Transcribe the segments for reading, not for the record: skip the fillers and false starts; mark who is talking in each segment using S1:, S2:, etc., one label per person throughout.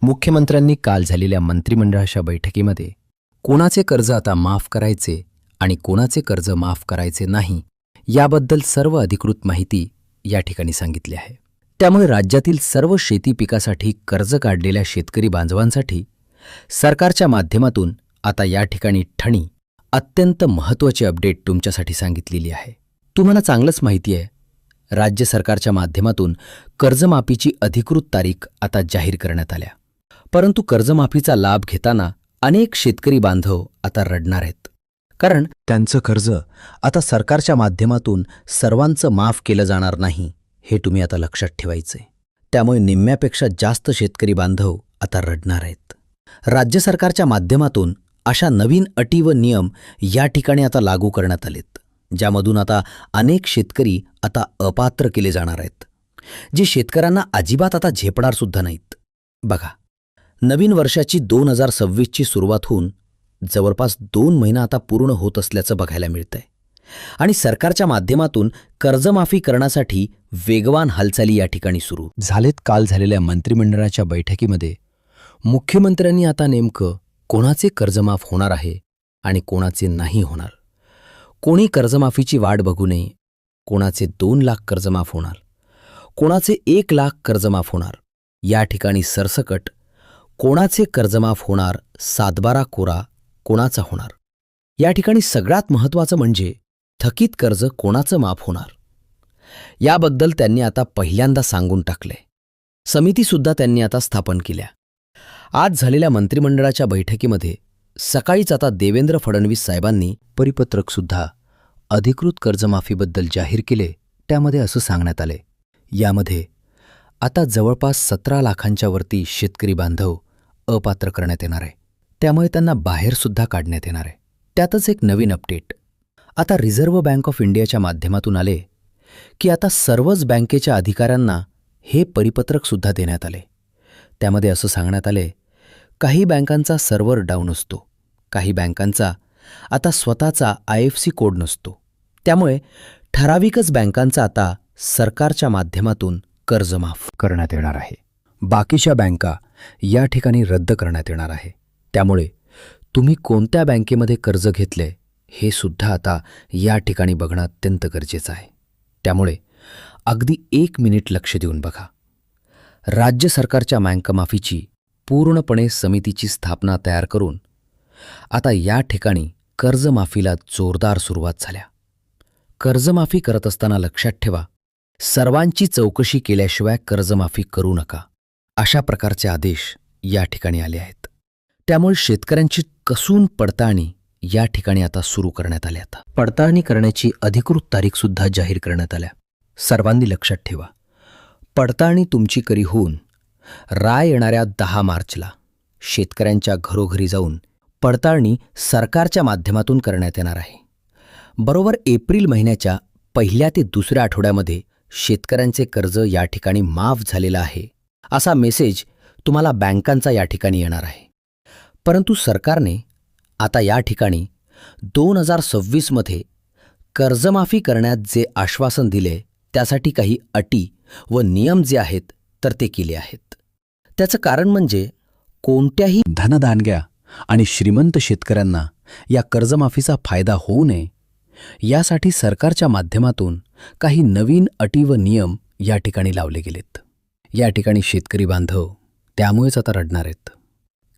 S1: मुख्यमंत्र्यांनी काल झालेल्या मंत्रिमंडळाच्या बैठकीमध्ये कोणाचे कर्ज आता माफ करायचे आणि कोणाचे कर्ज माफ करायचे नाही याबद्दल सर्व अधिकृत माहिती या ठिकाणी सांगितली आहे. त्यामुळे राज्यातील सर्व शेती पिकासाठी कर्ज काढलेल्या शेतकरी बांधवांसाठी सरकारच्या माध्यमातून आता या ठिकाणी ठणी अत्यंत महत्त्वाची अपडेट तुमच्यासाठी सांगितलेली आहे. तुम्हाला चांगलंच माहिती आहे, राज्य सरकारच्या माध्यमातून कर्जमाफीची अधिकृत तारीख आता जाहीर करण्यात आल्या. परंतु कर्जमाफीचा लाभ घेताना अनेक शेतकरी बांधव आता रडणार आहेत, कारण त्यांचं कर्ज आता सरकारच्या माध्यमातून सर्वांचं माफ केलं जाणार नाही हे तुम्ही आता लक्षात ठेवायचंय. त्यामुळे निम्म्यापेक्षा जास्त शेतकरी बांधव आता रडणार आहेत. राज्य सरकारच्या माध्यमातून अशा नवीन अटी व नियम या ठिकाणी आता लागू करण्यात आलेत, ज्यामधून आता अनेक शेतकरी आता अपात्र केले जाणार आहेत, जे शेतकऱ्यांना अजिबात आता झेपणार सुद्धा नाहीत. बघा, नवीन वर्षाची 2026ची सुरुवात होऊन जवळपास 2 महिना आता पूर्ण होत असल्याचं बघायला मिळतंय आणि सरकारच्या माध्यमातून कर्जमाफी करण्यासाठी वेगवान हालचाली या ठिकाणी सुरू झालेत. काल झालेल्या मंत्रिमंडळाच्या बैठकीमध्ये मुख्यमंत्र्यांनी आता नेमकं कोणाचे कर्जमाफ होणार आहे आणि कोणाचे नाही होणार, कोणी कर्जमाफीची वाट बघू नये, कोणाचे 2 लाख कर्जमाफ होणार, कोणाचे 1 लाख कर्जमाफ होणार, या ठिकाणी सरसकट कोणाचे कर्जमाफ होणार, 7/12 कोरा कोणाचा होणार, या ठिकाणी सगळ्यात महत्त्वाचं म्हणजे थकीत कर्ज कोणाचं माफ होणार याबद्दल त्यांनी आता पहिल्यांदा सांगून टाकले. समितीसुद्धा त्यांनी आता स्थापन केल्या. आज झालेल्या मंत्रिमंडळाच्या बैठकीमध्ये सकाळीच आता देवेंद्र फडणवीस साहेबांनी परिपत्रकसुद्धा अधिकृत कर्जमाफीबद्दल जाहीर केले. त्यामध्ये असं सांगण्यात आले, यामध्ये आता जवळपास 17 लाखांच्या वरती शेतकरी बांधव अपात्र करण्यात येणार आहे. त्यामुळे त्यांना बाहेरसुद्धा काढण्यात येणार आहे. त्यातच एक नवीन अपडेट आता रिझर्व्ह बँक ऑफ इंडियाच्या माध्यमातून आले की आता सर्वच बँकेच्या अधिकाऱ्यांना हे परिपत्रकसुद्धा देण्यात आले. त्यामध्ये असं सांगण्यात आले, काही बँकांचा सर्व्हर डाऊन असतो, काही बँकांचा आता स्वतःचा IFSC कोड नसतो. त्यामुळे ठराविकच बँकांचा आता सरकारच्या माध्यमातून कर्ज माफ करण्यात येणार आहे. बाकीच्या बँका या ठिकाणी रद्द करण्यात येणार आहे. त्यामुळे तुम्ही कोणत्या बँकेमध्ये कर्ज घेतले हे सुद्धा आता या ठिकाणी बघणं अत्यंत गरजेचं आहे. त्यामुळे अगदी 1 मिनिट लक्ष देऊन बघा. राज्य सरकारच्या बँकमाफीची पूर्णपणे समितीची स्थापना तयार करून आता या ठिकाणी कर्जमाफीला जोरदार सुरुवात झाल्या. कर्जमाफी करत असताना लक्षात ठेवा, सर्वांची चौकशी केल्याशिवाय कर्जमाफी करू नका, अशा प्रकारचे आदेश या ठिकाणी आले आहेत. त्यामुळे शेतकऱ्यांची कसून पडताळणी या ठिकाणी आता सुरू करण्यात आली. आता पडताळणी करण्याची अधिकृत तारीखसुद्धा जाहीर करण्यात आल्या. सर्वांनी लक्षात ठेवा, पडताळणी तुमची करी होऊन राय येणाऱ्या 10 मार्चला शेतकऱ्यांच्या घरोघरी जाऊन पडताळणी सरकारच्या माध्यमातून करण्यात येणार आहे. बरोबर एप्रिल महिन्याच्या 1 ते 2 आठवड्यामध्ये शेतकऱ्यांचे कर्ज या ठिकाणी माफ झालेलं आहे असा मेसेज तुम्हाला बँकांचा या ठिकाणी येणार आहे. परंतु सरकारने आता या ठिकाणी 2026मध्ये कर्जमाफी करण्यात जे आश्वासन दिले त्यासाठी काही अटी व नियम जे आहेत तर ते केले आहेत. त्याचं कारण म्हणजे कोणत्याही धनदानग्या आणि श्रीमंत शेतकऱ्यांना या कर्जमाफीचा फायदा होऊ नये यासाठी सरकारच्या माध्यमातून काही नवीन अटी व नियम या ठिकाणी लावले गेलेत. या ठिकाणी शेतकरी बांधव त्यामुळेच आता रडणार आहेत.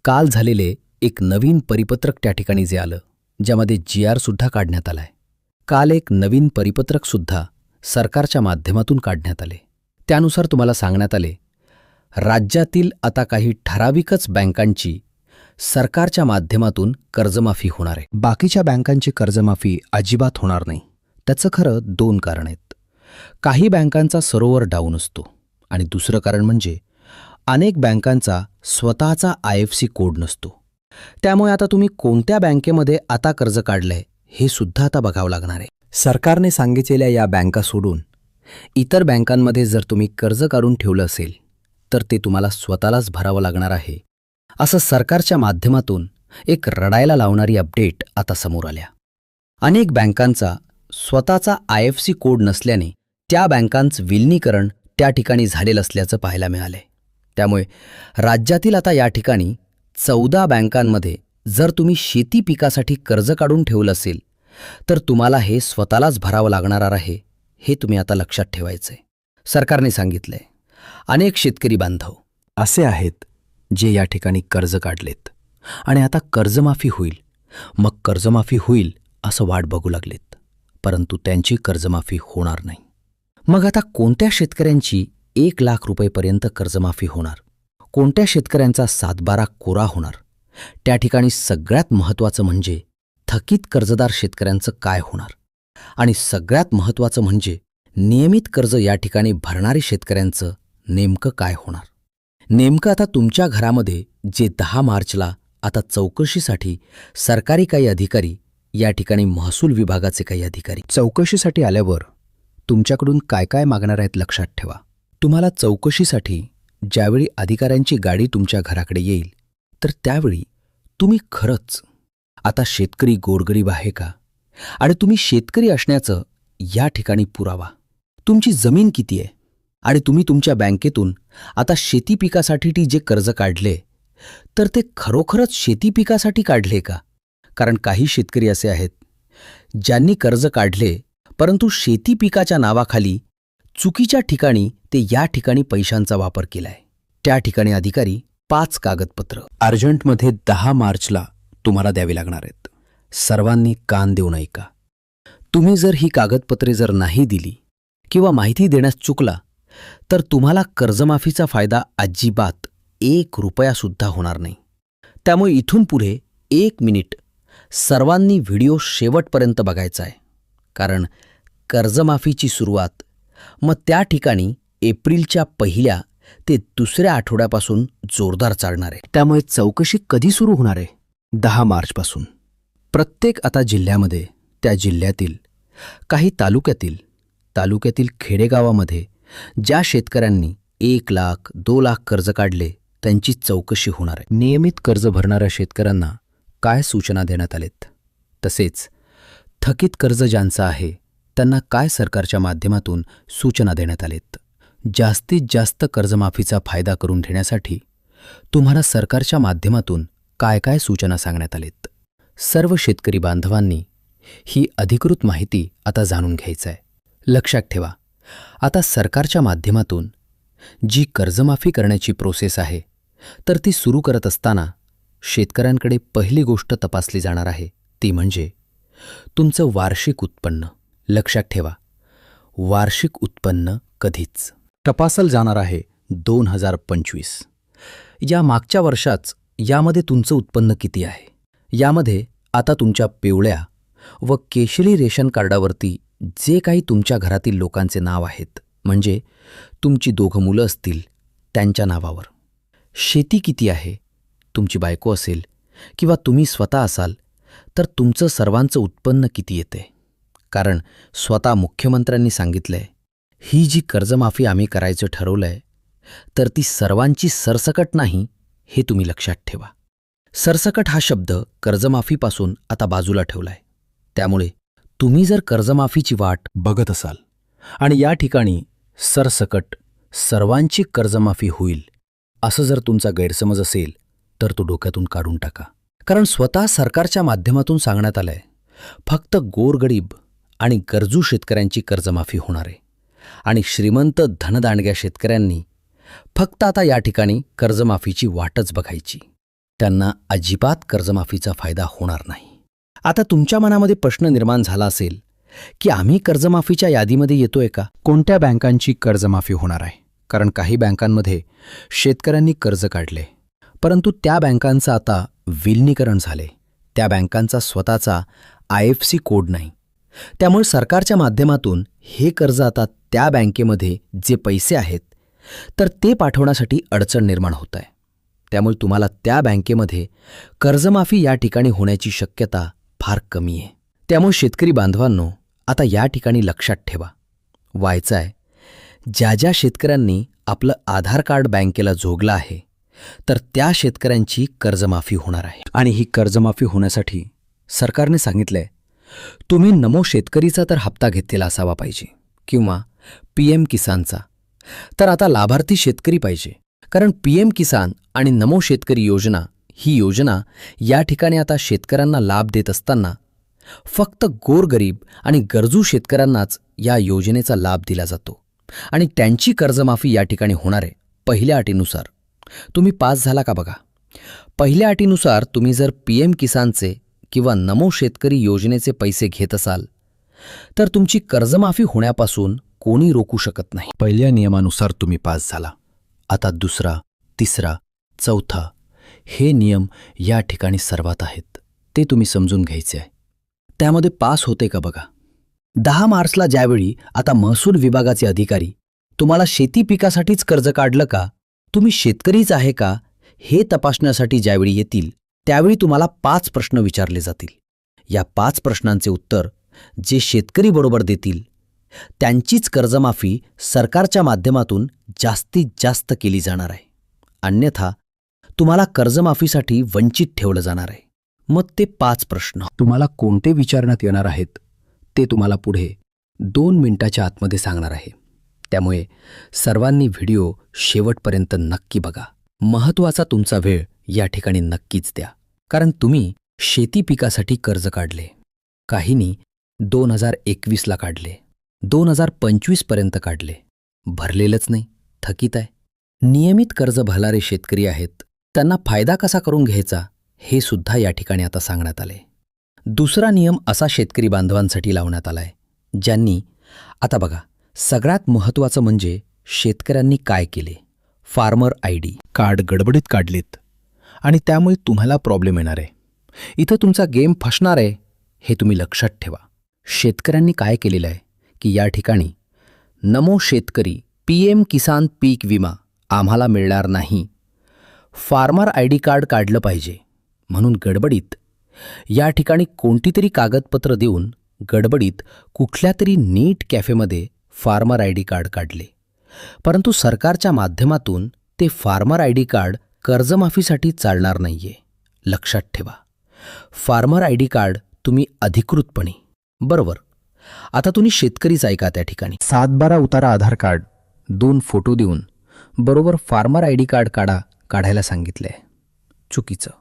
S1: काल झालेले एक नवीन परिपत्रक त्या ठिकाणी जे आलं, ज्यामध्ये GR सुद्धा काढण्यात आलाय. काल एक नवीन परिपत्रकसुद्धा सरकारच्या माध्यमातून काढण्यात आले. त्यानुसार तुम्हाला सांगण्यात आले, राज्यातील आता काही ठराविकच बँकांची सरकारच्या माध्यमातून कर्जमाफी होणार आहे. बाकीच्या बँकांची कर्जमाफी अजिबात होणार नाही. त्याचं खरं 2 कारण आहेत. काही बँकांचा सर्व्हर डाऊन असतो आणि दुसरं कारण म्हणजे अनेक बँकांचा स्वतःचा IFSC कोड नसतो. त्यामुळे आता तुम्ही कोणत्या बँकेमध्ये आता कर्ज काढलंय हे सुद्धा आता बघावं लागणार आहे. सरकारने सांगितलेल्या या बँका सोडून इतर बँकांमध्ये जर तुम्ही कर्ज काढून ठेवलं असेल तर ते तुम्हाला स्वतःलाच भरावं लागणार आहे, असं सरकारच्या माध्यमातून एक रडायला लावणारी अपडेट आता समोर आल्या. अनेक बँकांचा स्वतःचा IFSC कोड नसल्याने त्या बँकांचं विलिनीकरण त्या ठिकाणी झालेलं असल्याचं पाहायला मिळालंय. त्यामुळे राज्यातील आता या ठिकाणी 14 बँकांमध्ये जर तुम्ही शेती पिकासाठी कर्ज काढून ठेवलं असेल तर तुम्हाला हे स्वतःलाच भरावं लागणार आहे, हे तुम्ही आता लक्षात ठेवायचं आहे. सरकारने सांगितलंय अनेक शेतकरी बांधव असे आहेत जे या ठिकाणी कर्ज काढलेत आणि आता कर्जमाफी होईल, मग कर्जमाफी होईल असं वाट बघू लागलेत, परंतु त्यांची कर्जमाफी होणार नाही. मग आता कोणत्या शेतकऱ्यांची 1,00,000 रुपयेपर्यंत कर्जमाफी होणार, कोणत्या शेतकऱ्यांचा 7/12 कोरा होणार, त्या ठिकाणी सगळ्यात महत्त्वाचं म्हणजे थकीत कर्जदार शेतकऱ्यांचं काय होणार आणि सगळ्यात महत्त्वाचं म्हणजे नियमित कर्ज या ठिकाणी भरणारे शेतकऱ्यांचं नेमकं काय होणार. नेमकं आता तुमच्या घरामध्ये जे 10 मार्चला आता चौकशीसाठी सरकारी काही अधिकारी या ठिकाणी महसूल विभागाचे काही अधिकारी चौकशीसाठी आल्यावर तुमच्याकडून काय काय मागणार आहेत लक्षात ठेवा. तुम्हाला चौकशीसाठी ज्यावेळी अधिकाऱ्यांची गाडी तुमच्या घराकडे येईल तर त्यावेळी तुम्ही खरंच आता शेतकरी गोरगरीब आहे का आणि तुम्ही शेतकरी असण्याचं या ठिकाणी पुरावा, तुमची जमीन किती आहे आणि तुम्ही तुमच्या बँकेतून आता शेती पिकासाठी जे कर्ज काढले तर ते खरोखरच शेती पिकासाठी काढले का. कारण काही शेतकरी असे आहेत ज्यांनी कर्ज काढले परंतु शेती पिकाच्या नावाखाली चुकीच्या ठिकाणी ते या ठिकाणी पैशांचा वापर केलाय. त्या ठिकाणी अधिकारी 5 कागदपत्र अर्जंटमध्ये 10 मार्चला तुम्हाला द्यावी लागणार आहेत. सर्वांनी कान देऊन ऐका. तुम्ही जर ही कागदपत्रे जर नाही दिली किंवा माहिती देण्यास चुकला तर तुम्हाला कर्जमाफीचा फायदा अजिबात 1 रुपयासुद्धा होणार नाही. त्यामुळे इथून पुढे 1 मिनिट सर्वांनी व्हिडिओ शेवटपर्यंत बघायचा आहे, कारण कर्जमाफीची सुरुवात मग त्या ठिकाणी एप्रिलच्या 1 ते 2 आठवड्यापासून जोरदार चालणार आहे. त्यामुळे चौकशी कधी सुरू होणार आहे? 10 मार्चपासून. प्रत्येक आता जिल्ह्यामध्ये त्या जिल्ह्यातील काही तालुक्यातील खेडेगावामध्ये ज्या शेतकऱ्यांनी 1,00,000 2,00,000 कर्ज काढले त्यांची चौकशी होणार आहे. नियमित कर्ज भरणाऱ्या शेतकऱ्यांना काय सूचना देण्यात आलेत, तसेच थकीत कर्ज ज्यांचं आहे त्यांना काय सरकारच्या माध्यमातून सूचना देण्यात आलेत. जास्तीत जास्त कर्जमाफीचा फायदा करून घेण्यासाठी तुम्हाला सरकारच्या माध्यमातून काय काय सूचना सांगण्यात आलेत. सर्व शेतकरी बांधवांनी ही अधिकृत माहिती आता जाणून घ्यायचं आहे. लक्षात ठेवा, आता सरकारच्या माध्यमातून जी कर्जमाफी करण्याची प्रोसेस आहे तर ती सुरू करत असताना शेतकऱ्यांकडे पहिली गोष्ट तपासली जाणार आहे ती म्हणजे तुमचं वार्षिक उत्पन्न. लक्षात ठेवा, वार्षिक उत्पन्न कधीच तपासलं जाणार आहे 2025. या मागच्या वर्षाच यामध्ये तुमचं उत्पन्न किती आहे. यामध्ये आता तुमच्या पिवळ्या व केशरी रेशन कार्डावरती जे काही तुमच्या घरातील लोकांचे नाव आहेत, म्हणजे तुमची 2 मुलं असतील त्यांच्या नावावर, शेती किती आहे, तुमची बायको असेल किंवा तुम्ही स्वतः असाल तर तुमचं सर्वांचं उत्पन्न किती येते. कारण स्वतः मुख्यमंत्र्यांनी सांगितलंय ही जी कर्जमाफी आम्ही करायचं ठरवलंय तर ती सर्वांची सरसकट नाही, हे तुम्ही लक्षात ठेवा. सरसकट हा शब्द कर्जमाफीपासून आता बाजूला ठेवलाय. त्यामुळे तुम्ही जर कर्जमाफीची वाट बघत असाल आणि या ठिकाणी सरसकट सर्वांची कर्जमाफी होईल असं जर तुमचा गैरसमज असेल तर तो डोक्यातून काढून टाका. कारण स्वतः सरकारच्या माध्यमातून सांगण्यात आलंय फक्त गोरगरीब आणि गरजू शेतकऱ्यांची कर्जमाफी होणार आहे आणि श्रीमंत धनदांडग्या शेतकऱ्यांनी फक्त आता या ठिकाणी कर्जमाफीची वाटच बघायची. त्यांना अजिबात कर्जमाफीचा फायदा होणार नाही. आता तुमच्या मनामध्ये प्रश्न निर्माण झाला असेल की आम्ही कर्जमाफीच्या यादीमध्ये येतोय का? कोणत्या बँकांची कर्जमाफी होणार आहे? कारण काही बँकांमध्ये शेतकऱ्यांनी कर्ज काढले परंतु त्या बँकांचं आता विलिनीकरण झाले. त्या बँकांचा स्वतःचा IFSC कोड नाही. त्यामुळे सरकारच्या माध्यमातून हे कर्ज आता त्या बँकेमध्ये जे पैसे आहेत तर ते पाठवण्यासाठी अडचण निर्माण होत आहे. त्यामुळे तुम्हाला त्या बँकेमध्ये कर्जमाफी या ठिकाणी होण्याची शक्यता फार कमी आहे. त्यामुळे शेतकरी बांधवांनो, आता या ठिकाणी लक्षात ठेवा, व्हायचं आहे ज्या शेतकऱ्यांनी आपलं आधार कार्ड बँकेला जोडलं आहे तर त्या शेतकऱ्यांची कर्जमाफी होणार आहे. आणि ही कर्जमाफी होण्यासाठी सरकारने सांगितलंय तुम्ही नमो शेतकरीचा तर हप्ता घेतलेला असावा पाहिजे किंवा PM किसानचा. तर आता लाभार्थी शेतकरी पाहिजे, कारण PM किसान आणि नमो शेतकरी योजना ही योजना या ठिकाणी आता शेतकऱ्यांना लाभ देत असताना फक्त गोरगरीब आणि गरजू शेतकऱ्यांनाच या योजनेचा लाभ दिला जातो आणि त्यांची कर्जमाफी या ठिकाणी होणार आहे पहिल्या अटीनुसार. तुम्ही पास झाला का बघा. पहिल्या अटीनुसार तुम्ही जर PM किसानचे किंवा नमो शेतकरी योजनेचे पैसे घेत असाल तर तुमची कर्जमाफी होण्यापासून कोणी रोखू शकत नाही. पहिल्या नियमानुसार तुम्ही पास झाला. आता दुसरा, तिसरा, चौथा हे नियम या ठिकाणी सर्वात आहेत, ते तुम्ही समजून घ्यायचे आहे. त्यामध्ये पास होते का बघा. 10 मार्चला ज्यावेळी आता महसूल विभागाचे अधिकारी तुम्हाला शेती पिकासाठीच कर्ज काढलं का, तुम्ही शेतकरीच आहे का हे तपासण्यासाठी ज्यावेळी येतील त्यावेळी तुम्हाला 5 प्रश्न विचारले जातील. या 5 प्रश्नांचे उत्तर जे शेतकरी बरोबर देतील त्यांचीच कर्जमाफी सरकारच्या माध्यमातून जास्तीत जास्त केली जाणार आहे. अन्यथा तुम्हाला कर्जमाफीसाठी वंचित ठेवलं जाणार आहे. मग ते 5 प्रश्न तुम्हाला कोणते विचारण्यात येणार आहेत ते तुम्हाला पुढे 2 मिनिटाच्या आतमध्ये सांगणार आहे. त्यामुळे सर्वांनी व्हिडिओ शेवटपर्यंत नक्की बघा. महत्त्वाचा तुमचा वेळ या ठिकाणी नक्कीच द्या, कारण तुम्ही शेती पिकासाठी कर्ज काढले. काहींनी 2021ला काढले, 2025पर्यंत काढले, भरलेलंच नाही, थकीत आहे. नियमित कर्ज भरणारे शेतकरी आहेत, त्यांना फायदा कसा करून घ्यायचा हे सुद्धा या ठिकाणी आता सांगण्यात आले. दुसरा नियम असा शेतकरी बांधवांसाठी लावण्यात आलाय ज्यांनी आता बघा सगळ्यात महत्त्वाचं म्हणजे शेतकऱ्यांनी काय केले. फार्मर ID कार्ड गडबडीत काढलेत आणि त्यामुळे तुम्हाला प्रॉब्लेम येणार आहे. इथं तुमचा गेम फसणार आहे हे तुम्ही लक्षात ठेवा. शेतकऱ्यांनी काय केलेलं आहे की या ठिकाणी नमो शेतकरी PM किसान पीक विमा आम्हाला मिळणार नाही, फार्मर ID कार्ड काढलं पाहिजे म्हणून गडबडीत या ठिकाणी कोणतीतरी कागदपत्र देऊन गडबडीत कुठल्या तरी नीट कॅफेमध्ये फार्मर ID कार्ड काढले. परंतु सरकारच्या माध्यमातून ते फार्मर ID कार्ड कर्जमाफीसाठी चालणार नाहीये. लक्षात ठेवा, फार्मर ID कार्ड तुम्ही अधिकृतपणे बरोबर. आता तुम्ही शेतकरीच ऐका. त्या ठिकाणी 7/12 उतारा आधार कार्ड 2 फोटो देऊन बरोबर फार्मर ID कार्ड काढायला सांगितलंय. चुकीचं.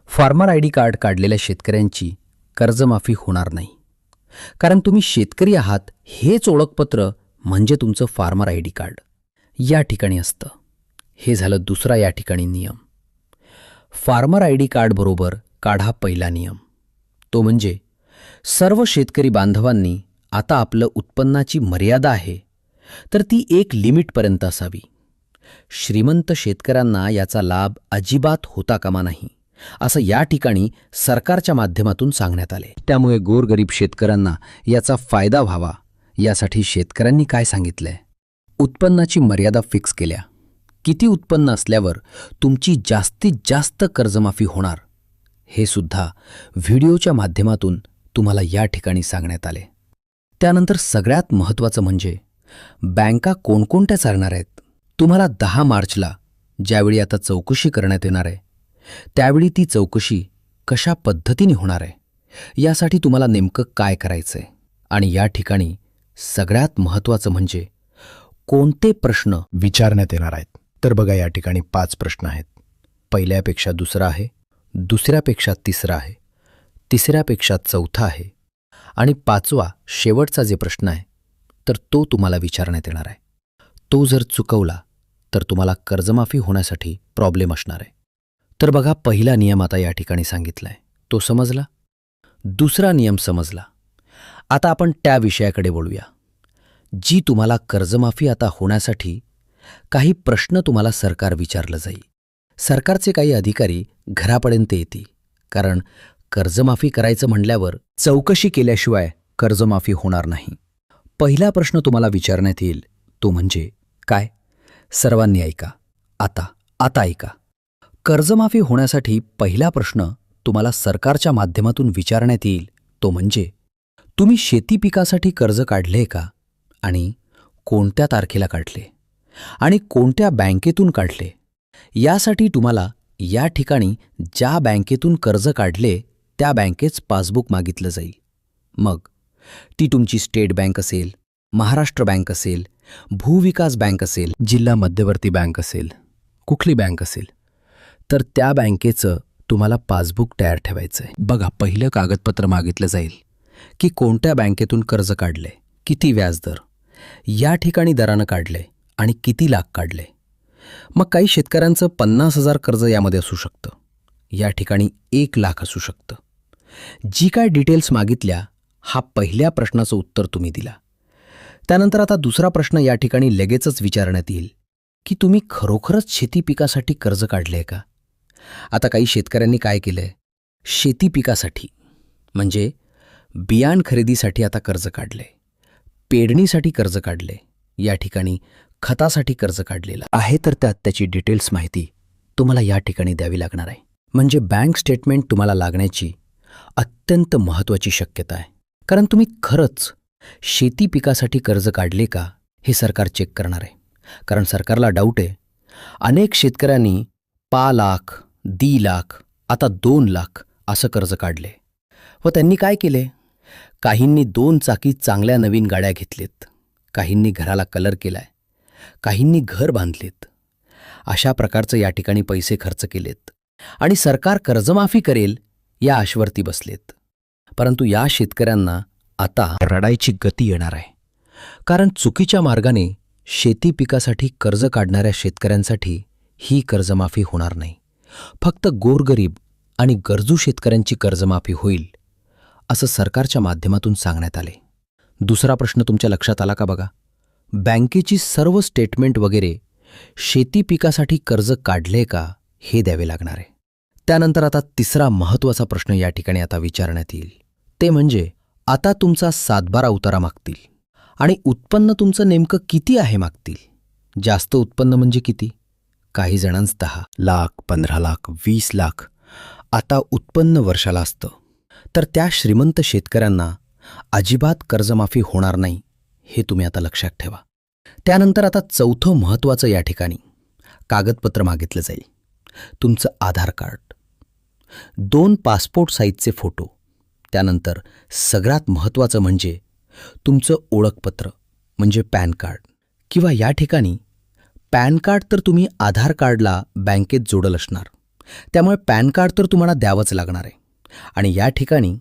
S1: फार्मर ID कार्ड काढलेल्या शेतकऱ्यांची कर्जमाफी होणार नाही, कारण तुम्ही शेतकरी आहात हेच ओळखपत्र म्हणजे तुमचं फार्मर ID कार्ड या ठिकाणी असतं. हे झालं दुसरा या ठिकाणी नियम. फार्मर ID कार्ड बरोबर काढा पहिला नियम, तो म्हणजे सर्व शेतकरी बांधवांनी आता आपलं उत्पन्नाची मर्यादा आहे तर ती एक लिमिटपर्यंत असावी. श्रीमंत शेतकऱ्यांना याचा लाभ अजिबात होता कामा नाही असं या ठिकाणी सरकारच्या माध्यमातून सांगण्यात आले. त्यामुळे गोरगरीब शेतकऱ्यांना याचा फायदा व्हावा यासाठी शेतकऱ्यांनी काय सांगितलंय, उत्पन्नाची मर्यादा फिक्स केल्या. किती उत्पन्न असल्यावर तुमची जास्तीत जास्त कर्जमाफी होणार हे सुद्धा व्हिडिओच्या माध्यमातून तुम्हाला या ठिकाणी सांगण्यात आले. त्यानंतर सगळ्यात महत्त्वाचं म्हणजे बँका कोणकोणत्या चालणार आहेत. तुम्हाला 10 मार्चला ज्यावेळी आता चौकशी करण्यात येणार आहे त्यावेळी ती चौकशी कशा पद्धतीने होणार आहे यासाठी तुम्हाला नेमकं काय करायचं आहे. आणि या ठिकाणी सगळ्यात महत्त्वाचं म्हणजे कोणते प्रश्न विचारण्यात येणार आहेत. तर बघा या ठिकाणी 5 प्रश्न आहेत. पहिल्यापेक्षा दुसरा आहे, दुसऱ्यापेक्षा तिसरा आहे, तिसऱ्यापेक्षा चौथा आहे आणि 5वा शेवटचा जे प्रश्न आहे तर तो तुम्हाला विचारण्यात येणार आहे. तो जर चुकवला तर तुम्हाला कर्जमाफी होण्यासाठी प्रॉब्लेम असणार आहे. तर बघा पहिला नियम आता या ठिकाणी सांगितलाय, तो समजला. दुसरा नियम समजला. आता आपण त्या विषयाकडे वळूया जी तुम्हाला कर्जमाफी आता होण्यासाठी काही प्रश्न तुम्हाला सरकार विचारलं जाईल. सरकारचे काही अधिकारी घरापर्यंत येतील, कारण कर्जमाफी करायचं म्हणल्यावर चौकशी केल्याशिवाय कर्जमाफी होणार नाही. पहिला प्रश्न तुम्हाला विचारण्यात येईल तो म्हणजे काय. सर्वांनी ऐका. आता ऐका. कर्जमाफी होण्यासाठी पहिला प्रश्न तुम्हाला सरकारच्या माध्यमातून विचारण्यात येईल तो म्हणजे तुम्ही शेती पिकासाठी कर्ज काढले का आणि कोणत्या तारखेला काढले आणि कोणत्या बँकेतून काढले. यासाठी तुम्हाला या ठिकाणी ज्या बँकेतून कर्ज काढले त्या बँकेचं पासबुक मागितलं जाईल. मग ती तुमची स्टेट बँक असेल, महाराष्ट्र बँक असेल, भूविकास बँक असेल, जिल्हा मध्यवर्ती बँक असेल, कुठली बँक असेल तर त्या बँकेचं तुम्हाला पासबुक तयार ठेवायचं आहे. बघा, पहिलं कागदपत्र मागितलं जाईल की कोणत्या बँकेतून कर्ज काढलंय, किती व्याजदर, या ठिकाणी दरानं काढलंय आणि किती लाख काढले. मग काही शेतकऱ्यांचं 50,000 कर्ज यामध्ये असू शकतं, या ठिकाणी 1 लाख असू शकतं. जी काय डिटेल्स मागितल्या, हा पहिल्या प्रश्नाचं उत्तर तुम्ही दिला. त्यानंतर आता दुसरा प्रश्न या ठिकाणी लगेचच विचारण्यात येईल की तुम्ही खरोखरच शेती पिकासाठी कर्ज काढले का. आता काही शेतकऱ्यांनी काय केलंय, शेती पिकासाठी म्हणजे बियाण खरेदीसाठी आता कर्ज काढले, पेरणीसाठी कर्ज काढले, या ठिकाणी खतासाठी कर्ज काढलेलं आहे. तर त्याची डिटेल्स माहिती तुम्हाला या ठिकाणी द्यावी लागणार आहे. म्हणजे बँक स्टेटमेंट तुम्हाला लागण्याची अत्यंत महत्त्वाची शक्यता आहे. कारण तुम्ही खरंच शेती पिकासाठी कर्ज काढले का हे सरकार चेक करणार आहे. कारण सरकारला डाऊट आहे, अनेक शेतकऱ्यांनी 5 लाख, 1.5 लाख, आता 2 लाख असं कर्ज काढले व त्यांनी काय केले, काहींनी 2 चाकी चांगल्या नवीन गाड्या घेतलेत, काहींनी घराला कलर केलाय, काहींनी घर बांधलेत. अशा प्रकारचं या ठिकाणी पैसे खर्च केलेत आणि सरकार कर्जमाफी करेल या आशेवरती बसलेत. परंतु या शेतकऱ्यांना आता रडायची गती येणार आहे. कारण चुकीच्या मार्गाने शेती पिकासाठी कर्ज काढणाऱ्या शेतकऱ्यांसाठी ही कर्जमाफी होणार नाही. फक्त गोरगरीब आणि गरजू शेतकऱ्यांची कर्जमाफी होईल असं सरकारच्या माध्यमातून सांगण्यात आले. दुसरा प्रश्न तुमच्या लक्षात आला का बघा. बँकेची सर्व स्टेटमेंट वगैरे शेती पिकासाठी कर्ज काढले का हे द्यावे लागणार आहे. त्यानंतर आता तिसरा महत्त्वाचा प्रश्न या ठिकाणी आता विचारण्यात येईल, ते म्हणजे आता तुमचा 7/12 उतारा मागतील आणि उत्पन्न तुमचं नेमकं किती आहे मागतील. जास्त उत्पन्न म्हणजे किती, काही जणांचं 10 लाख, 15 लाख, 20 लाख आता उत्पन्न वर्षाला असतं. तर त्या श्रीमंत शेतकऱ्यांना अजिबात कर्जमाफी होणार नाही, हे तुम्ही आता लक्षात ठेवा. त्यानंतर आता चौथं महत्त्वाचं या ठिकाणी कागदपत्र मागितलं जाईल. तुमचं आधार कार्ड, 2 पासपोर्ट साईजचे फोटो, त्यानंतर सगळ्यात महत्त्वाचं म्हणजे तुमचं ओळखपत्र म्हणजे पॅन कार्ड. किंवा या ठिकाणी पॅन कार्ड तर तुम्ही आधार कार्डला बँकेत जोडल असणार, त्यामुळे पॅन कार्ड तर तुम्हाला द्यावंच लागणार आहे. आणि या ठिकाणी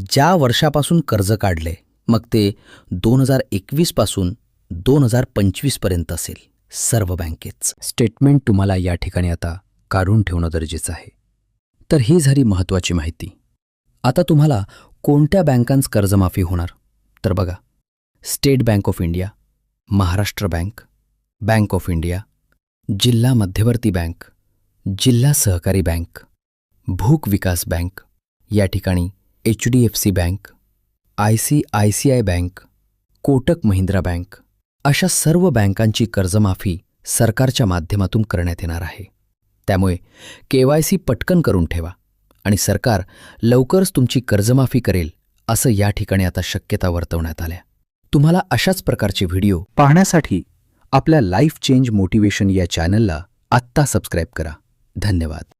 S1: ज्या वर्षापासून कर्ज काढले, मग ते 2021 पासून 2025 पर्यंत असेल, सर्व बँकेच स्टेटमेंट तुम्हाला या ठिकाणी आता काढून ठेवणं गरजेचं आहे. तर ही झाली महत्त्वाची माहिती. आता तुम्हाला कोणत्या बँकांचं कर्जमाफी होणार, तर बघा, state bank of India, Maharashtra bank, bank of India, जिल्हा मध्यवर्ती बँक, जिल्हा सहकारी बँक, भूक विकास बँक, या ठिकाणी HDFC bank, ICICI bank, Kotak Mahindra bank, अशा सर्व बँकांची कर्जमाफी सरकारच्या माध्यमातून करण्यात येणार आहे. त्यामुळे KYC पटकन करून ठेवा आणि सरकार लवकरच तुमची कर्जमाफी करेल असं या ठिकाणी आता शक्यता वर्तवण्यात आल्या. तुम्हाला अशाच प्रकारचे व्हिडिओ पाहण्यासाठी आपल्या लाईफ चेंज मोटिवेशन या चॅनलला आत्ता सबस्क्राईब करा. धन्यवाद.